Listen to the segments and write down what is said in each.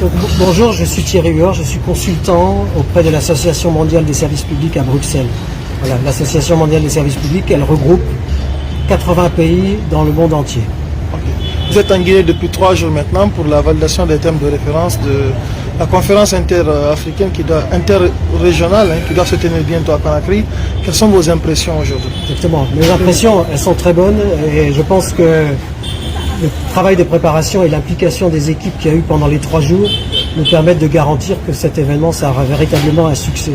Donc, bonjour, je suis Thierry Huor, je suis consultant auprès de l'Association mondiale des services publics à Bruxelles. Voilà, l'Association mondiale des services publics, elle regroupe 80 pays dans le monde entier. Okay. Vous êtes en Guinée depuis 3 jours maintenant pour la validation des thèmes de référence de la conférence interafricaine interrégionale qui doit se tenir bientôt à Conakry. Quelles sont vos impressions aujourd'hui? Exactement. Mes impressions, elles sont très bonnes et je pense que le travail de préparation et l'implication des équipes qu'il y a eu pendant les 3 jours nous permettent de garantir que cet événement sera véritablement un succès.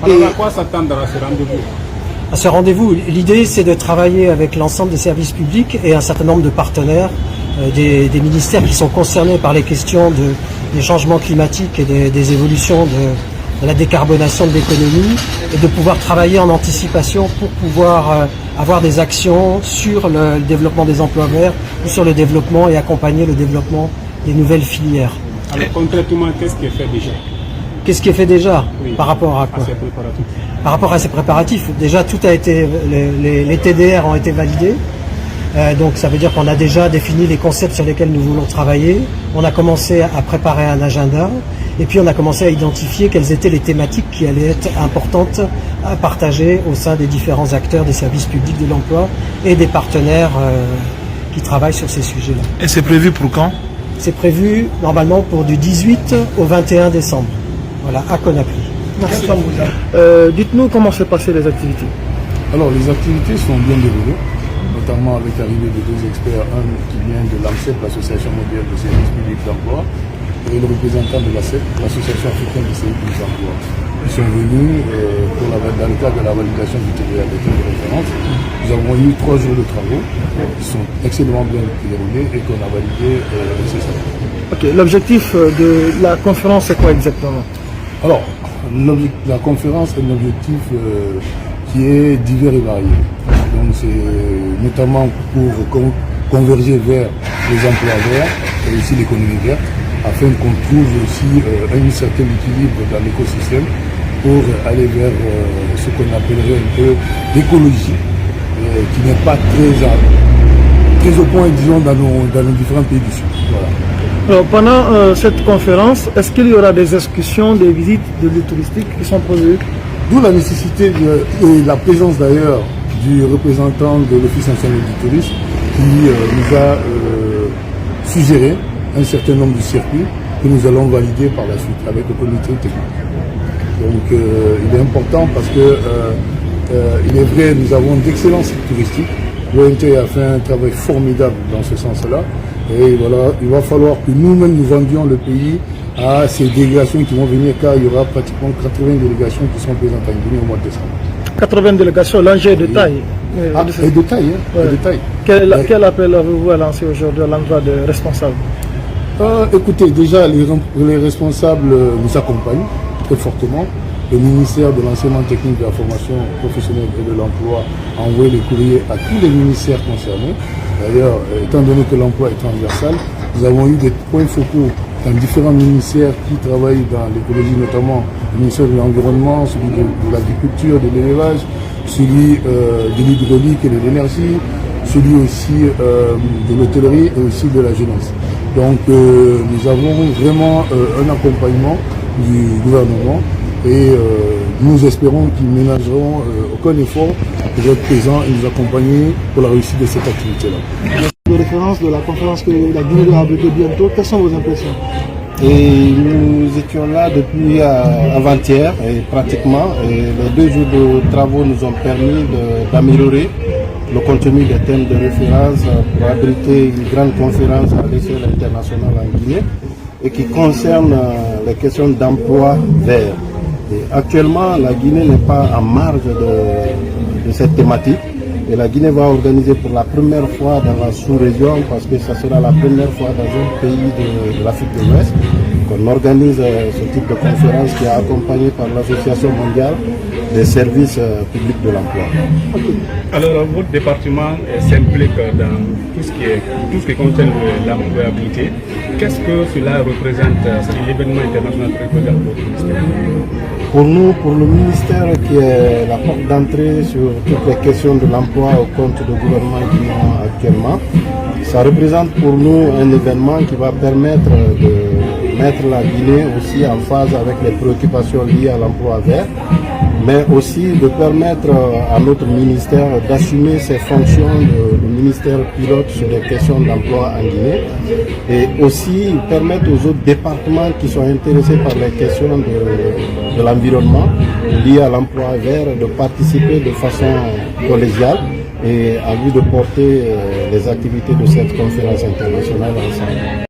Alors, à quoi s'attendre à ce rendez-vous? À ce rendez-vous, l'idée c'est de travailler avec l'ensemble des services publics et un certain nombre de partenaires, des ministères qui sont concernés par les questions des changements climatiques et des évolutions de la décarbonation de l'économie et de pouvoir travailler en anticipation pour pouvoir avoir des actions sur le développement des emplois verts ou sur le développement et accompagner le développement des nouvelles filières. Alors concrètement, qu'est-ce qui est fait déjà? Qu'est-ce qui est fait déjà? Oui, par rapport à quoi? ces préparatifs. Par rapport à ces préparatifs, déjà tout a été, les TDR ont été validés. Donc ça veut dire qu'on a déjà défini les concepts sur lesquels nous voulons travailler. On a commencé à préparer un agenda et puis on a commencé à identifier quelles étaient les thématiques qui allaient être importantes à partager au sein des différents acteurs des services publics de l'emploi et des partenaires qui travaillent sur ces sujets-là. Et c'est prévu pour quand? C'est prévu normalement pour du 18 au 21 décembre, voilà, à Conakry. Merci. Dites-nous comment s'est passées les activités. Alors les activités sont bien déroulées, notamment avec l'arrivée de 2 experts, un qui vient de l'AMCEP, l'Association mondiale des services publics d'emploi, et le représentant de l'ACEP, l'Association africaine des services publics d'emploi. Ils sont venus dans le cadre de la validation du TVA des thèmes de référence. Nous avons eu 3 jours de travaux qui sont excellemment bien déroulés et qu'on a validés nécessairement. Okay. L'objectif de la conférence, c'est quoi exactement? Alors, la conférence est un objectif qui est divers et varié. Donc c'est notamment pour converger vers les emplois verts et aussi l'économie verte, afin qu'on trouve aussi un certain équilibre dans l'écosystème pour aller vers ce qu'on appellerait un peu l'écologie, qui n'est pas très au point, disons, dans nos différents pays du Sud. Voilà. Alors, pendant cette conférence, est-ce qu'il y aura des excursions, des visites de lieux touristiques qui sont prévues? D'où la nécessité et la présence d'ailleurs du représentant de l'Office national du tourisme qui nous a suggéré un certain nombre de circuits que nous allons valider par la suite avec le comité technique. Donc il est important parce que il est vrai, nous avons d'excellents sites touristiques. L'ONT a fait un travail formidable dans ce sens-là. Et voilà, il va falloir que nous-mêmes nous vendions le pays à ces délégations qui vont venir, car il y aura pratiquement 80 délégations qui seront présentes en Guinée au mois de décembre. 80 délégations, l'enjeu est de taille. Et de taille, hein, ouais. De taille. Quel appel avez-vous à lancer aujourd'hui à l'endroit des responsables? Écoutez, déjà les responsables nous accompagnent très fortement. Le ministère de l'enseignement technique, de la formation professionnelle et de l'emploi a envoyé les courriers à tous les ministères concernés. D'ailleurs, étant donné que l'emploi est transversal, nous avons eu des points focaux dans différents ministères qui travaillent dans l'écologie, notamment le ministère de l'Environnement, celui de l'Agriculture, de l'Élevage, celui de l'Hydraulique et de l'Énergie, celui aussi de l'hôtellerie et aussi de la jeunesse. Donc nous avons vraiment un accompagnement du gouvernement et nous espérons qu'ils ne ménageront aucun effort pour être présents et nous accompagner pour la réussite de cette activité-là. De référence de la conférence que la Guinée va abriter bientôt, quelles sont vos impressions? Et nous étions là depuis avant-hier et pratiquement. Et les 2 jours de travaux nous ont permis d'améliorer le contenu des thèmes de référence pour abriter une grande conférence à l'échelle internationale en Guinée et qui concerne les questions d'emploi vert. Et actuellement, la Guinée n'est pas en marge de cette thématique. Et la Guinée va organiser pour la première fois dans la sous-région, parce que ça sera la première fois dans un pays de l'Afrique de l'Ouest, qu'on organise ce type de conférence qui est accompagné par l'Association mondiale des services publics de l'emploi. Alors, votre département s'implique dans tout ce qui concerne l'employabilité. Qu'est-ce que cela représente, l'événement international prévu dans votre ministère? Pour nous, pour le ministère qui est la porte d'entrée sur toutes les questions de l'emploi au compte du gouvernement guinéen actuellement, ça représente pour nous un événement qui va permettre de mettre la Guinée aussi en phase avec les préoccupations liées à l'emploi vert, mais aussi de permettre à notre ministère d'assumer ses fonctions de ministère pilote sur les questions d'emploi en Guinée et aussi permettre aux autres départements qui sont intéressés par les questions de l'environnement liées à l'emploi vert de participer de façon collégiale et en vue de porter les activités de cette conférence internationale ensemble.